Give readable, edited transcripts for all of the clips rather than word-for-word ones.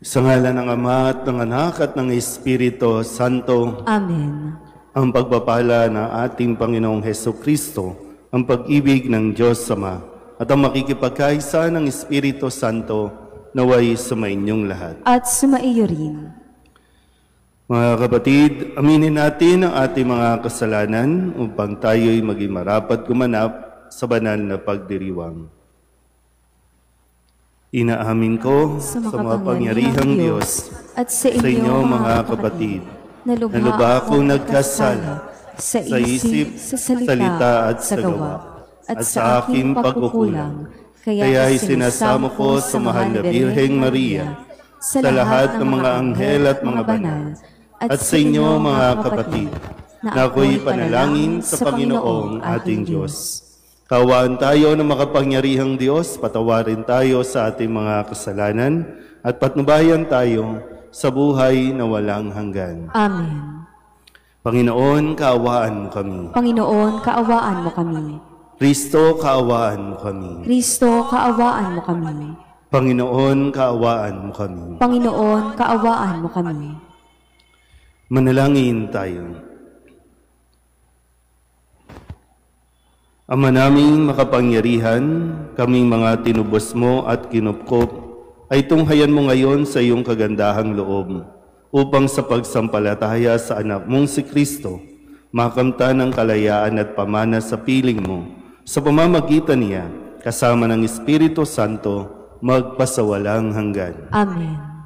Sa ngalan ng Ama at ng Anak at ng Espiritu Santo. Amen. Ang pagpapala ng ating Panginoong Hesukristo, ang pag-ibig ng Diyos Ama, at ang makikipagkaisa ng Espiritu Santo naway sumainyong lahat. At sumaiyo rin. Mga kapatid, aminin natin ang ating mga kasalanan upang tayo'y maging marapat gumanap sa banal na pagdiriwang. Inaamin ko sa makapangyarihang Diyos at sa inyo mga kapatid, na lubha akong nagkasala sa isip, sa salita at sa gawa, at sa aking pagkukulang. Kaya isinasamo ko sa mahal na Birheng Maria, sa lahat ng mga anghel at mga banal, at sa inyo mga kapatid, na ako'y panalangin sa Panginoong ating Diyos. Kaawaan tayo ng makapangyarihang Diyos, patawarin tayo sa ating mga kasalanan, at patnubayan tayo sa buhay na walang hanggan. Amen. Panginoon, kaawaan mo kami. Panginoon, kaawaan mo kami. Kristo, kaawaan mo kami. Kristo, kaawaan mo kami. Panginoon, kaawaan mo kami. Panginoon, kaawaan mo kami. Manalangin tayo. Ama naming makapangyarihan, kaming mga tinubos mo at kinupkop, ay tunghayan mo ngayon sa iyong kagandahang loob, upang sa pagsampalataya sa anak mong si Kristo, makamtan ng kalayaan at pamana sa piling mo, sa pamamagitan niya, kasama ng Espiritu Santo, magpasawalang hanggan. Amen.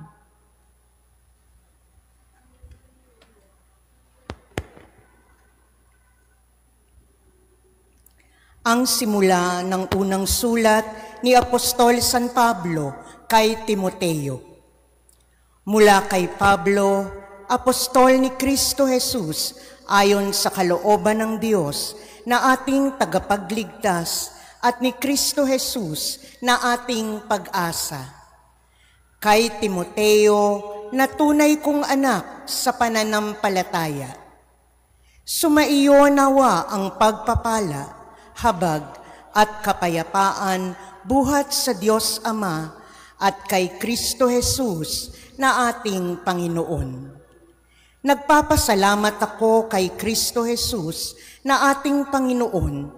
Ang simula ng unang sulat ni Apostol San Pablo kay Timoteo. Mula kay Pablo, Apostol ni Kristo Jesus, ayon sa kalooban ng Diyos na ating tagapagligtas at ni Kristo Jesus na ating pag-asa. Kay Timoteo na tunay kong anak sa pananampalataya. Sumaiyo nawa ang pagpapala, habag at kapayapaan buhat sa Diyos Ama at kay Kristo Jesus na ating Panginoon. Nagpapasalamat ako kay Kristo Jesus na ating Panginoon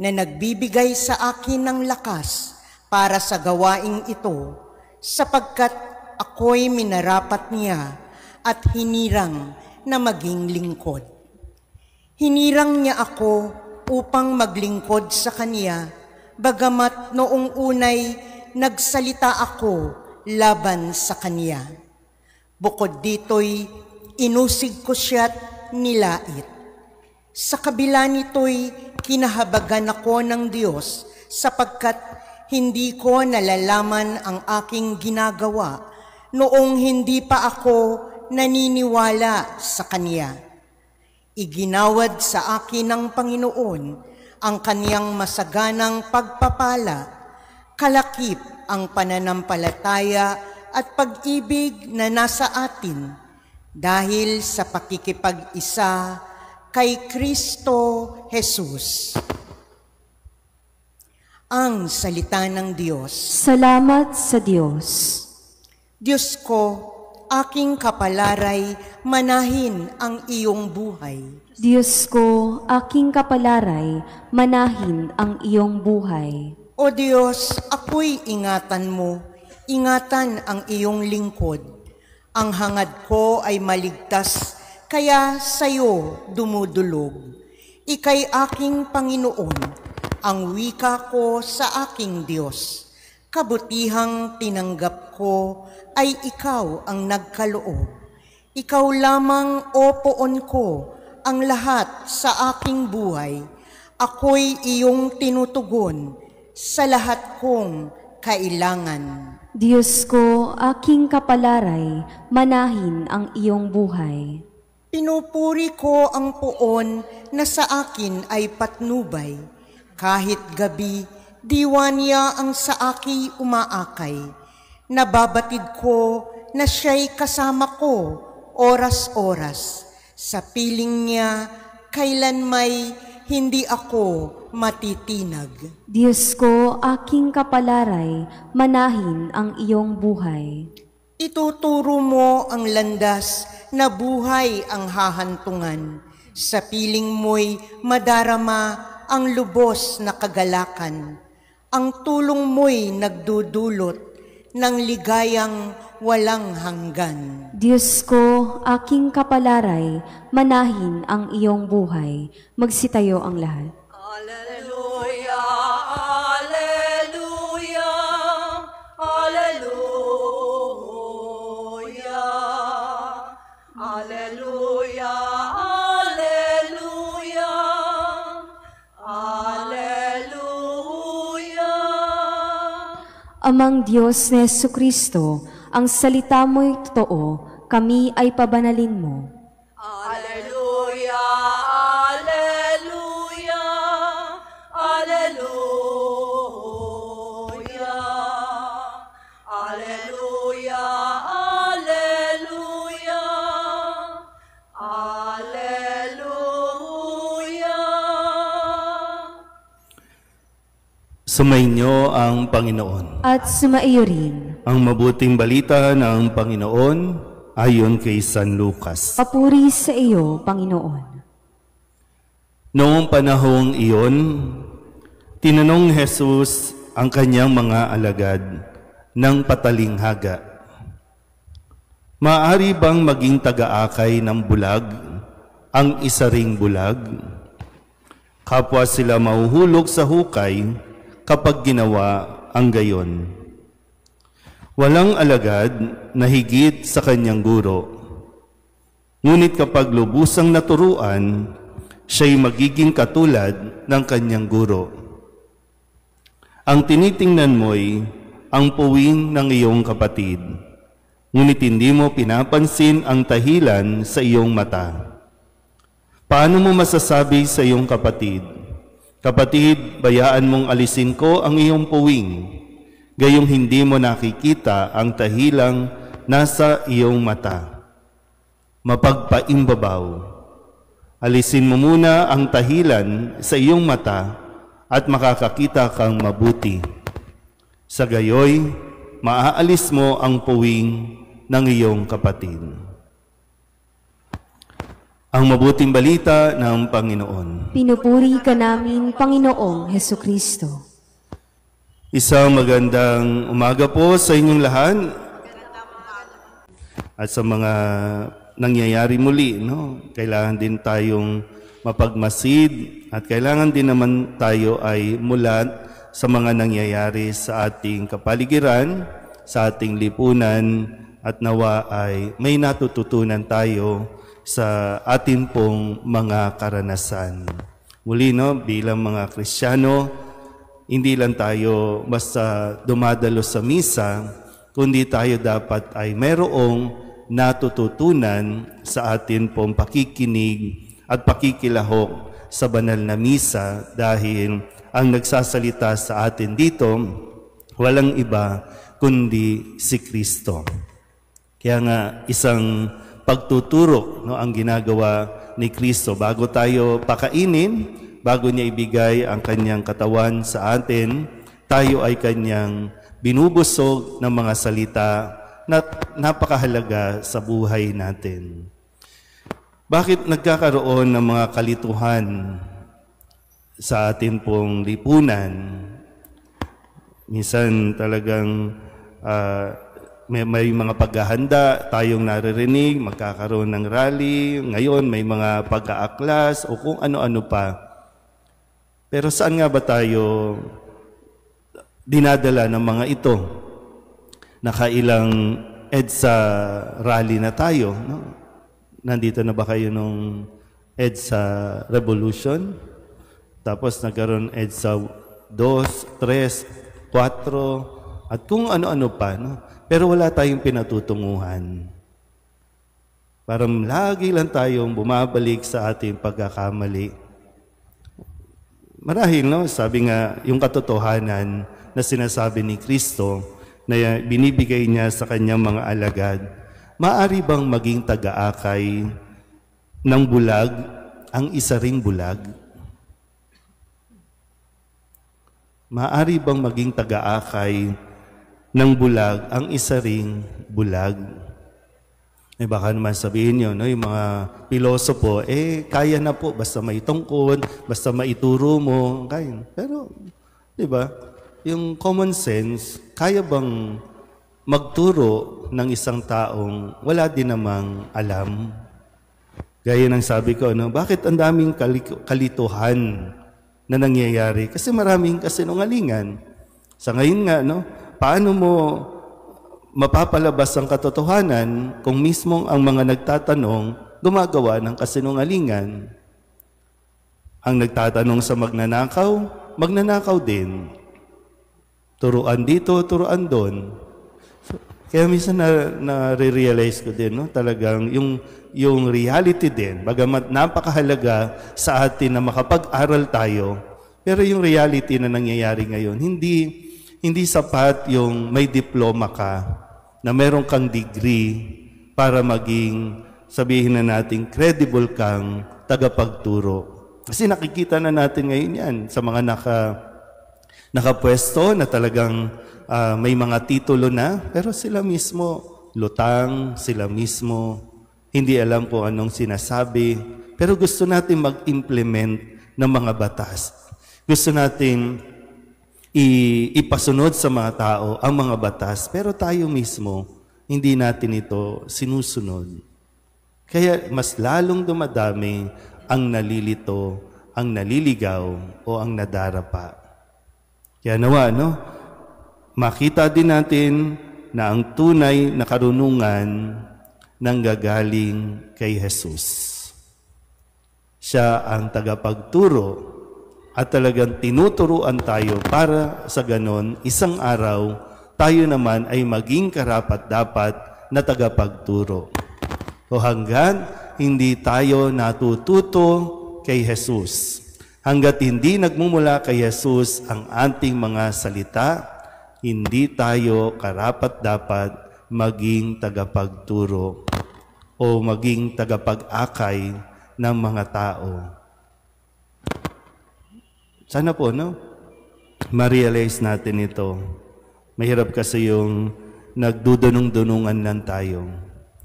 na nagbibigay sa akin ng lakas para sa gawaing ito, sapagkat ako'y minarapat niya at hinirang na maging lingkod. Hinirang niya ako upang maglingkod sa Kanya, bagamat noong unay nagsalita ako laban sa Kanya. Bukod dito'y inusig ko siya't nilait. Sa kabila nito'y kinahabagan ako ng Diyos, sapagkat hindi ko nalalaman ang aking ginagawa noong hindi pa ako naniniwala sa Kanya. Iginawad sa akin ng Panginoon ang Kaniyang masaganang pagpapala, kalakip ang pananampalataya at pag-ibig na nasa atin dahil sa pakikipag-isa kay Kristo Jesus. Ang salita ng Diyos. Salamat sa Diyos. Diyos ko, aking kapalaray, manahin ang iyong buhay. Diyos ko, aking kapalaray, manahin ang iyong buhay. O Diyos, ako'y ingatan mo, ingatan ang iyong lingkod. Ang hangad ko ay maligtas, kaya sa'yo dumudulog. Ika'y aking Panginoon, ang wika ko sa aking Diyos. Kabutihang tinanggap ko ay ikaw ang nagkaloob. Ikaw lamang, o poon ko, ang lahat sa aking buhay. Ako'y iyong tinutugon sa lahat kong kailangan. Diyos ko, aking kapalaray, manahin ang iyong buhay. Pinupuri ko ang poon na sa akin ay patnubay. Kahit gabi, diwa niya ang sa aki umaakay. Nababatid ko na siya'y kasama ko oras-oras. Sa piling niya, kailan may hindi ako matitinag. Diyos ko, aking kapalaray, manahin ang iyong buhay. Ituturo mo ang landas na buhay ang hahantungan. Sa piling mo'y madarama ang lubos na kagalakan. Ang tulong mo'y nagdudulot ng ligayang walang hanggan. Diyos ko, aking kapalaray, manahin ang iyong buhay. Magsitayo ang lahat. Alleluia, alleluia, alleluia, alleluia, alleluia, alleluia. Amang Diyos na Jesucristo, ang salita mo'y totoo, kami ay pabanalin mo. Alleluia, alleluia, alleluia, alleluia, alleluia, alleluia. Sumainyo ang Panginoon. At sumaiyo rin. Ang mabuting balita ng Panginoon ayon kay San Lucas. Papuri sa iyo, Panginoon. Noong panahong iyon, tinanong Jesus ang kanyang mga alagad ng patalinghaga. Maaari bang maging taga-akay ng bulag ang isa ring bulag? Kapwa sila mahuhulog sa hukay kapag ginawa ang gayon. Walang alagad na higit sa kanyang guro. Ngunit kapag lubusang naturuan, siya'y magiging katulad ng kanyang guro. Ang tinitingnan mo'y ang puwing ng iyong kapatid, ngunit hindi mo pinapansin ang tahilan sa iyong mata. Paano mo masasabi sa iyong kapatid, "Kapatid, bayaan mong alisin ko ang iyong puwing," gayong hindi mo nakikita ang tahilang nasa iyong mata? Mapagpaimbabaw. Alisin mo muna ang tahilan sa iyong mata at makakakita kang mabuti. Sa gayoy, maaalis mo ang puwing ng iyong kapatid. Ang mabuting balita ng Panginoon. Pinupuri ka namin, Panginoong Hesukristo. Isang magandang umaga po sa inyong lahat at sa mga nangyayari muli. Kailangan din tayong mapagmasid at kailangan din naman tayo ay mulat sa mga nangyayari sa ating kapaligiran, sa ating lipunan, at nawa ay may natututunan tayo sa atin pong mga karanasan. Muli, bilang mga Kristiyano, hindi lang tayo basta dumadalo sa misa, kundi tayo dapat ay mayroong natututunan sa atin pong pakikinig at pakikilahok sa banal na misa, dahil ang nagsasalita sa atin dito walang iba kundi si Kristo. Kaya nga isang pagtuturo ang ginagawa ni Kristo bago tayo pakainin. Bago niya ibigay ang kanyang katawan sa atin, tayo ay kanyang binubusog ng mga salita na napakahalaga sa buhay natin. Bakit nagkakaroon ng mga kalituhan sa atin pong lipunan? Minsan talagang may mga paghahanda tayong naririnig, magkakaroon ng rally, ngayon may mga pag-aaklas o kung ano-ano pa. Pero saan nga ba tayo dinadala ng mga ito? Nakailang EDSA rally na tayo. Nandito na ba kayo nung EDSA Revolution? Tapos nagkaroon EDSA 2, 3, 4, at kung ano-ano pa. Pero wala tayong pinatutunguhan. Parang lagi lang tayong bumabalik sa ating pagkakamali. Marahil, sabi nga, yung katotohanan na sinasabi ni Kristo na binibigay niya sa kanyang mga alagad, maaari bang maging taga-akay ng bulag ang isa ring bulag? Maaari bang maging taga-akay ng bulag ang isa ring bulag. Baka naman sabihin nyo, no, yung mga pilosopo, kaya na po, basta may tungkod, basta maituro mo, kaya. Pero, di ba, yung common sense, kaya bang magturo ng isang taong wala din namang alam? Gaya ng sabi ko, no, bakit ang daming kalituhan na nangyayari? Kasi maraming kasinungalingan. Sa ngayon nga, no, paano mo mapapalabas ang katotohanan kung mismong ang mga nagtatanong gumagawa ng kasinungalingan? Ang nagtatanong sa magnanakaw, magnanakaw din. Turuan dito, turuan doon. Kaya minsan na-realize ko din, no, talagang yung reality din, bagamat napakahalaga sa atin na makapag-aral tayo, pero yung reality na nangyayari ngayon, hindi sapat yung may diploma ka, na meron kang degree para maging, sabihin na natin, credible kang tagapagturo. Kasi nakikita na natin ngayon yan sa mga nakapwesto na talagang may mga titulo na, pero sila mismo lutang, sila mismo hindi alam kung anong sinasabi, pero gusto natin mag-implement ng mga batas. Gusto natin ipasunod sa mga tao ang mga batas, pero tayo mismo, hindi natin ito sinusunod. Kaya mas lalong dumadami ang nalilito, ang naliligaw, o ang nadarapa. Kaya nawa, no? Makita din natin na ang tunay na karunungan nanggagaling kay Jesus. Siya ang tagapagturo at talagang tinuturuan tayo para sa ganon, isang araw, tayo naman ay maging karapat-dapat na tagapagturo. O hanggang hindi tayo natututo kay Jesus, hanggat hindi nagmumula kay Jesus ang ating mga salita, hindi tayo karapat-dapat maging tagapagturo o maging tagapag-akay ng mga tao. Sana po, no? Ma-realize natin ito. Mahirap kasi yung nagdudunong-dunungan lang tayo.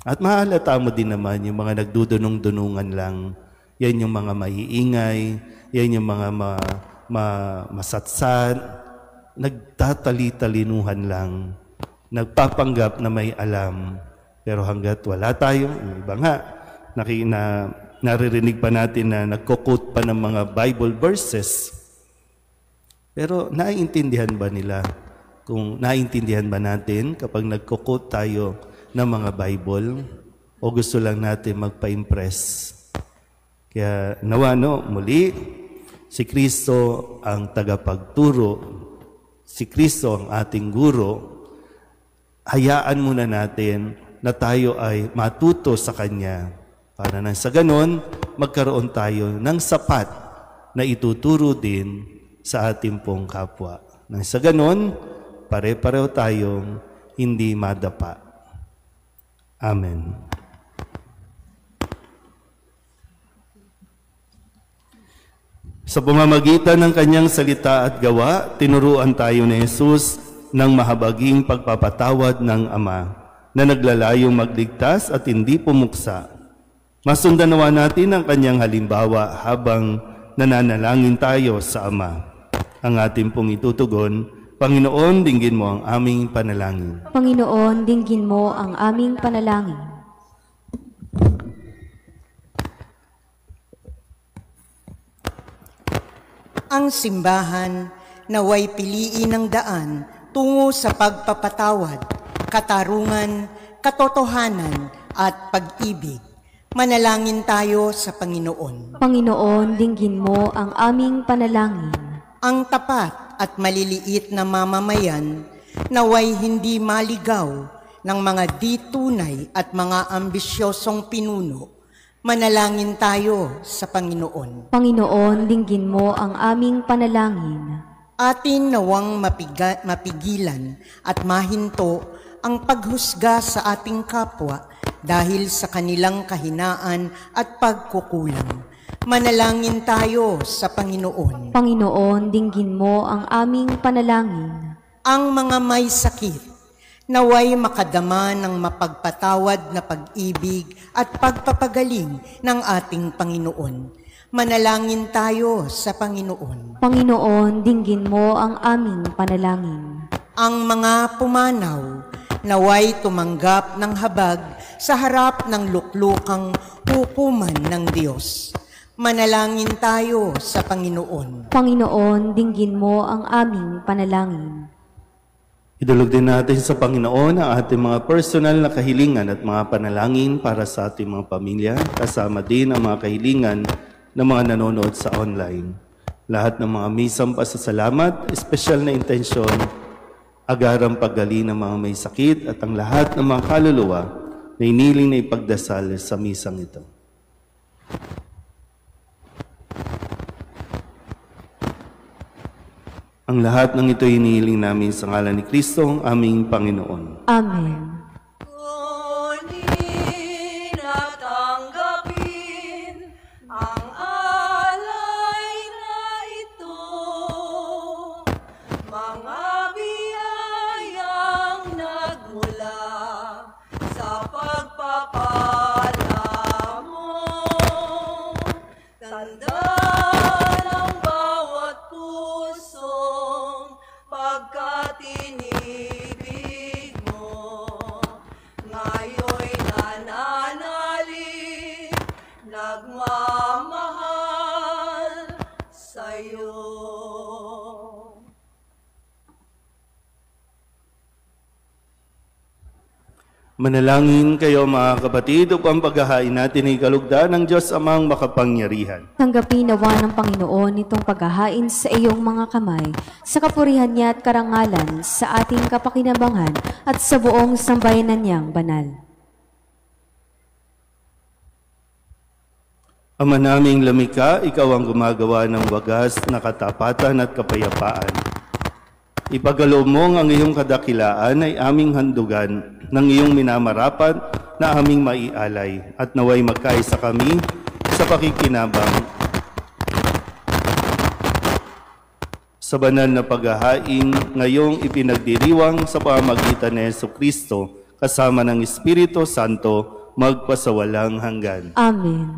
At mahalata mo din naman yung mga nagdudunong-dunungan lang. Yan yung mga maiingay, yan yung mga masatsat, nagtatali-talinuhan lang, nagpapanggap na may alam. Pero hanggat wala tayo, yung iba nga, naririnig pa natin na nagko-quote pa ng mga Bible verses. Pero naiintindihan ba nila? Kung naiintindihan ba natin kapag nagko-quote tayo ng mga Bible? O gusto lang natin magpa-impress? Kaya nawa, no, muli, si Kristo ang tagapagturo, si Kristo ang ating guro. Hayaan muna natin na tayo ay matuto sa Kanya para nang sa ganon, magkaroon tayo ng sapat na ituturo din sa ating pong kapwa. Nang sa ganon, pare-pareho tayong hindi madapa. Amen. Sa pamamagitan ng Kanyang salita at gawa, tinuruan tayo ni Jesus ng mahabaging pagpapatawad ng Ama na naglalayong magligtas at hindi pumuksa. Masundan nawa natin ang Kanyang halimbawa habang nananalangin tayo sa Ama. Ang ating pong itutugon, Panginoon, dinggin mo ang aming panalangin. Panginoon, dinggin mo ang aming panalangin. Ang simbahan naway piliin ng daan tungo sa pagpapatawad, katarungan, katotohanan at pag-ibig. Manalangin tayo sa Panginoon. Panginoon, dinggin mo ang aming panalangin. Ang tapat at maliliit na mamamayan naway hindi maligaw ng mga di tunay at mga ambisyosong pinuno. Manalangin tayo sa Panginoon. Panginoon, dinggin mo ang aming panalangin. Atin nawang mapigilan at mahinto ang paghusga sa ating kapwa dahil sa kanilang kahinaan at pagkukulang. Manalangin tayo sa Panginoon. Panginoon, dinggin mo ang aming panalangin. Ang mga may sakit Naway makadama ng mapagpatawad na pag-ibig at pagpapagaling ng ating Panginoon. Manalangin tayo sa Panginoon. Panginoon, dinggin mo ang aming panalangin. Ang mga pumanaw, naway tumanggap ng habag sa harap ng luklukang hukuman ng Diyos. Manalangin tayo sa Panginoon. Panginoon, dinggin mo ang aming panalangin. Idulog din natin sa Panginoon ang ating mga personal na kahilingan at mga panalangin para sa ating mga pamilya, kasama din ang mga kahilingan ng mga nanonood sa online. Lahat ng mga misang pasasalamat, espesyal na intensyon, agarang paggaling ng mga may sakit at ang lahat ng mga kaluluwa na iniling na ipagdasal sa misang ito. Ang lahat ng ito inihiling namin sa ngalan ni Kristo, ang aming Panginoon. Amen. Kunin at tanggapin ang alay na ito, mga biyayang nagmula sa pagpapala mo. Tanda ng bawat pusong pagkatinibig mo, ngayon'y nananalig, nagmamahal sa'yo. Manalangin kayo mga kapatid upang paghahain natin ay kalugdan ng Diyos Amang makapangyarihan. Tanggapin nawa ng Panginoon itong paghahain sa iyong mga kamay, sa kapurihan niya at karangalan, sa ating kapakinabangan at sa buong sambayanan niyang banal. Ama naming lamika, ikaw ang gumagawa ng wagas na katapatan at kapayapaan. Ipagaloob mo ang iyong kadakilaan ay aming handugan ng iyong minamarapat na aming maialay at naway magkaisa kami sa pakikinabang sa banal na paghahain ngayong ipinagdiriwang sa pamamagitan ni Jesucristo kasama ng Espiritu Santo magpasawalang hanggan. Amen.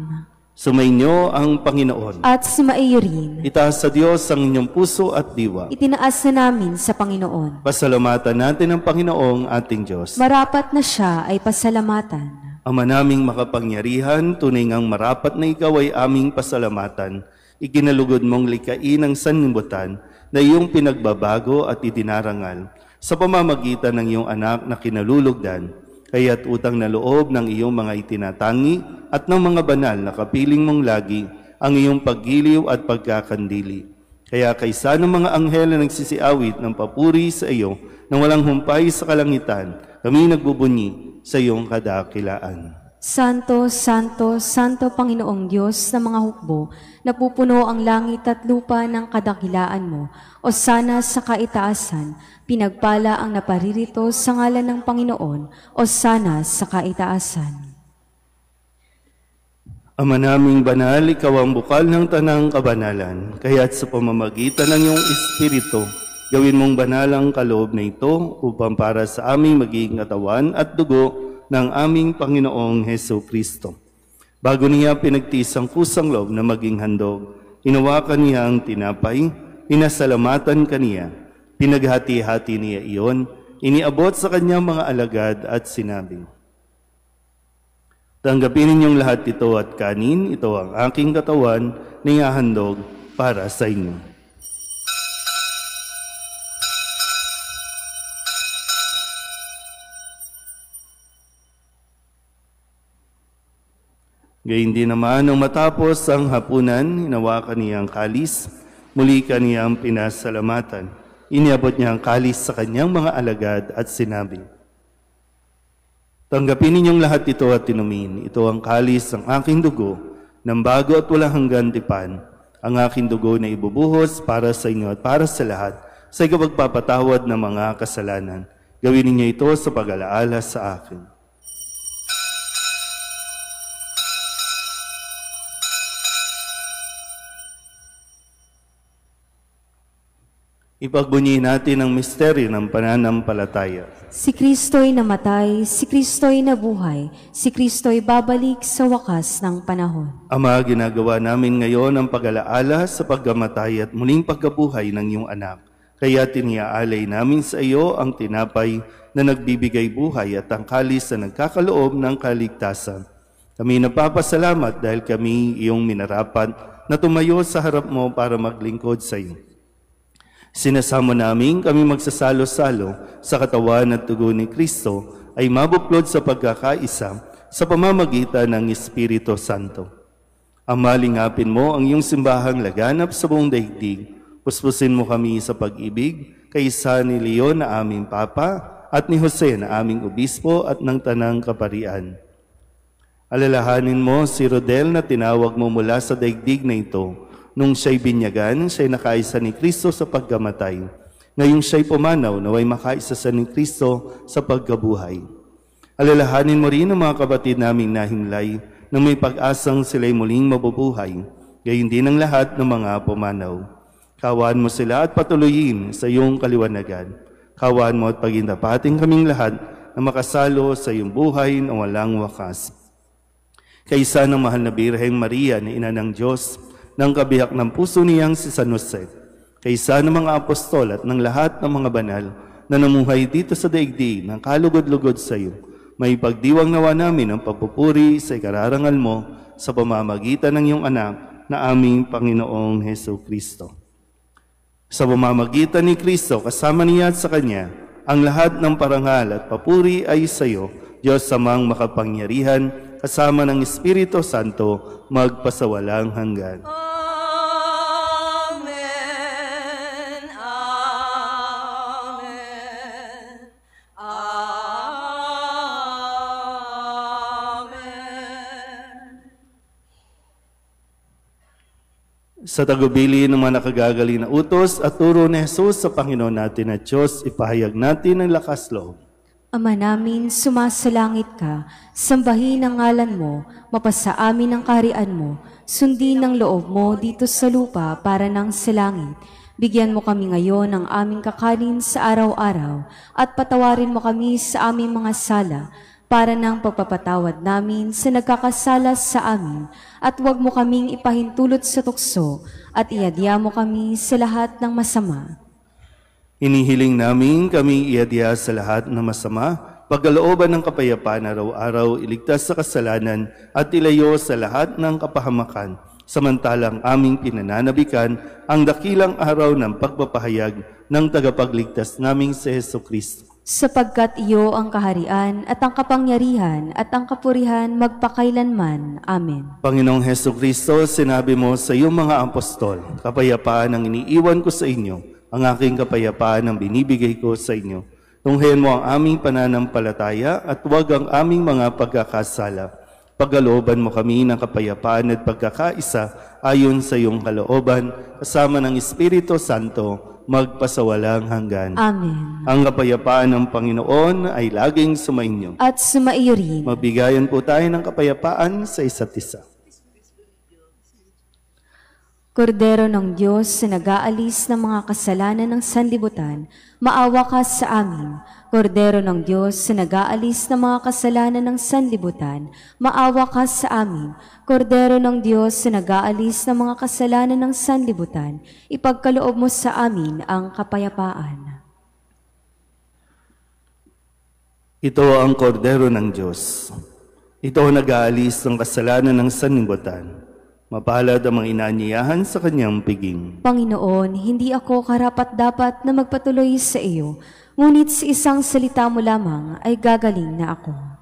Sumainyo ang Panginoon. At sumaiyo rin. Itaas sa Diyos ang inyong puso at diwa. Itinaas na namin sa Panginoon. Pasalamatan natin ang Panginoong ating Diyos. Marapat na siya ay pasalamatan. Ama naming makapangyarihan, tunay ngang marapat na ikaw ay aming pasalamatan. Ikinalugod mong likain ang sanlibutan na iyong pinagbabago at idinarangal sa pamamagitan ng iyong anak na kinalulugdan. Kaya't utang na loob ng iyong mga itinatangi at ng mga banal na kapiling mong lagi ang iyong paggiliw at pagkakandili. Kaya kaysa ng mga anghel na nagsisiawit ng papuri sa iyo nang walang humpay sa kalangitan, kami nagbubunyi sa iyong kadakilaan. Santo, Santo, Santo Panginoong Diyos ng mga hukbo, napupuno ang langit at lupa ng kadakilaan mo, o sana sa kaitaasan, pinagpala ang naparirito sa ngalan ng Panginoon, o sana sa kaitaasan. Ama naming banal, ikaw ang bukal ng tanang kabanalan, kaya't sa pamamagitan ng iyong Espiritu, gawin mong banal ang kaloob na ito upang para sa aming magiging katawan at dugo ng aming Panginoong Jesucristo. Bago niya pinagtiis ang kusang loob na maging handog, hinawakan niya ang tinapay, pinasalamatan kaniya, pinaghati-hati niya iyon, iniabot sa kanyang mga alagad at sinabi, tanggapin ninyong lahat ito at kanin, ito ang aking katawan na ihahandog para sa inyo. Gayun din naman, nang matapos ang hapunan, hinawakan niya ang kalis, muli kaniyang pinasalamatan. Iniabot niya ang kalis sa kanyang mga alagad at sinabi, tanggapin ninyong lahat ito at inumin. Ito ang kalis ng aking dugo, ng bago at walang hanggan tipan. Ang aking dugo na ibubuhos para sa inyo at para sa lahat, sa ikapagpapatawad ng mga kasalanan. Gawin ninyo ito sa pag-alaala sa akin. Ipagbunyi natin ang misteryo ng pananampalataya. Si Kristo'y namatay, si Kristo'y nabuhay, si Kristo'y babalik sa wakas ng panahon. Ama, ginagawa namin ngayon ang pag-alaala sa pagkamatay at muling pagkabuhay ng iyong anak. Kaya tiniaalay namin sa iyo ang tinapay na nagbibigay buhay at ang kalis na nagkakaloob ng kaligtasan. Kami napapasalamat dahil kami iyong minarapat na tumayo sa harap mo para maglingkod sa iyo. Sinasamo namin kami magsasalo-salo sa katawan at dugo ni Kristo ay mabuklod sa pagkakaisa sa pamamagitan ng Espiritu Santo. Ama, lingapin mo ang iyong simbahang laganap sa buong daigdig. Puspusin mo kami sa pag-ibig, kaysa ni Leon na aming Papa at ni Jose na aming Obispo at ng Tanang Kaparian. Alalahanin mo si Rodel na tinawag mo mula sa daigdig na ito. Nung siya'y binyagan, siya'y nakaisa ni Kristo sa pagkamatay. Ngayong siya'y pumanaw, naway makaisa sa ni Kristo sa pagkabuhay. Alalahanin mo rin ang mga kapatid naming nahimlay na may pag-asang sila'y muling mabubuhay, gayon din ang lahat ng mga pumanaw. Kawaan mo sila at patuloyin sa iyong kaliwanagan. Kawaan mo at pagindapating kaming lahat na makasalo sa iyong buhay na walang wakas. Kaysa ng mahal na Birheng Maria na Ina ng Diyos, ng kabiyak ng puso niyang si San Jose, kaysa ng mga apostol at ng lahat ng mga banal na namuhay dito sa daigdig ng kalugod-lugod sa iyo, may pagdiwang nawa namin ang pagpupuri sa ikararangal mo sa pamamagitan ng iyong anak na aming Panginoong Heso Kristo. Sa pamamagitan ni Kristo, kasama niya at sa Kanya, ang lahat ng parangal at papuri ay sa iyo, Diyos Amang makapangyarihan, kasama ng Espiritu Santo, magpasawalang hanggan. Amen. Amen. Amen. Sa tagubili ng mga nakagagaling na utos at turo ni Jesus sa Panginoon natin at Diyos, ipahayag natin ang lakas loob. Ama namin, sumasalangit ka, sambahin ang ngalan mo, mapasa amin ang kaharian mo, sundin ang loob mo dito sa lupa para nang sa langit. Bigyan mo kami ngayon ng aming kakanin sa araw-araw at patawarin mo kami sa aming mga sala para nang pagpapatawad namin sa nagkakasala sa amin at huwag mo kaming ipahintulot sa tukso at iadya mo kami sa lahat ng masama. Inihiling namin kami iadya sa lahat ng masama, pagkalooban ng kapayapaan araw-araw, iligtas sa kasalanan at ilayo sa lahat ng kapahamakan, samantalang aming pinananabikan ang dakilang araw ng pagpapahayag ng tagapagligtas naming si Heso Kristo. Sapagkat iyo ang kaharian at ang kapangyarihan at ang kapurihan magpakailanman. Amen. Panginoong Heso Kristo, sinabi mo sa iyong mga apostol, kapayapaan ang iniiwan ko sa inyo, ang aking kapayapaan ang binibigay ko sa inyo. Tunghayan mo ang aming pananampalataya at huwag ang aming mga pagkakasala. Pagkalooban mo kami ng kapayapaan at pagkakaisa ayon sa iyong kalooban, kasama ng Espiritu Santo, magpasawalang hanggan. Amen. Ang kapayapaan ng Panginoon ay laging sumainyo. At sumaiyo rin. Mabigayan po tayo ng kapayapaan sa isa't isa. Kordero ng Diyos na nag-aalis ng mga kasalanan ng sanlibutan, maawa ka sa amin. Kordero ng Diyos na nag-aalis ng mga kasalanan ng sanlibutan, maawa ka sa amin. Kordero ng Diyos na nag-aalis ng mga kasalanan ng sanlibutan, ipagkaloob mo sa amin ang kapayapaan. Ito ang kordero ng Diyos. Ito ang nag-aalis ng kasalanan ng sanlibutan. Mapalad ang mga inaanyayahan sa kanyang piging. Panginoon, hindi ako karapat-dapat na magpatuloy sa iyo, ngunit sa isang salita mo lamang ay gagaling na ako.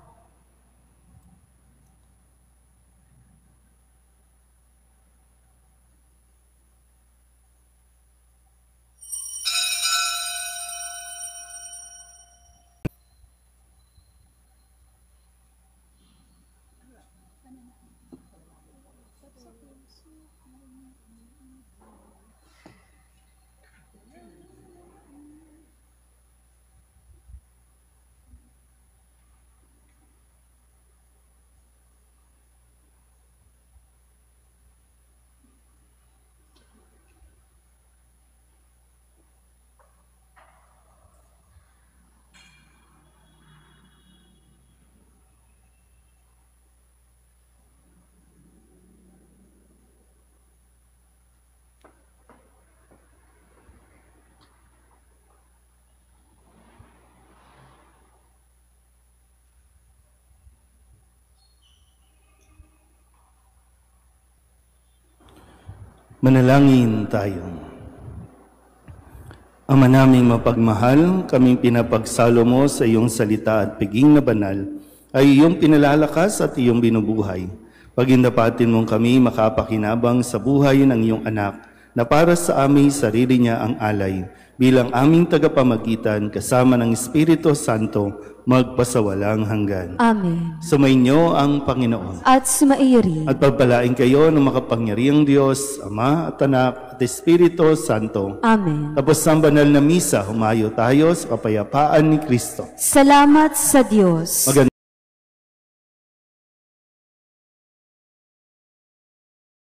Manalangin tayo. Ama naming mapagmahal, kaming pinapagsalo mo sa iyong salita at piging na banal, ay iyong pinalalakas at iyong binubuhay. Pagindapatin mong kami makapakinabang sa buhay ng iyong anak, na para sa aming sarili niya ang alay, bilang aming tagapamagitan kasama ng Espiritu Santo, magpasawalang hanggan. Amen. Sumainyo ang Panginoon. At sumairi. At pagpalain kayo ng makapangyarihang Diyos, Ama at Anak at Espiritu Santo. Amen. Tapos ang banal na misa, humayo tayo sa kapayapaan ni Kristo. Salamat sa Diyos.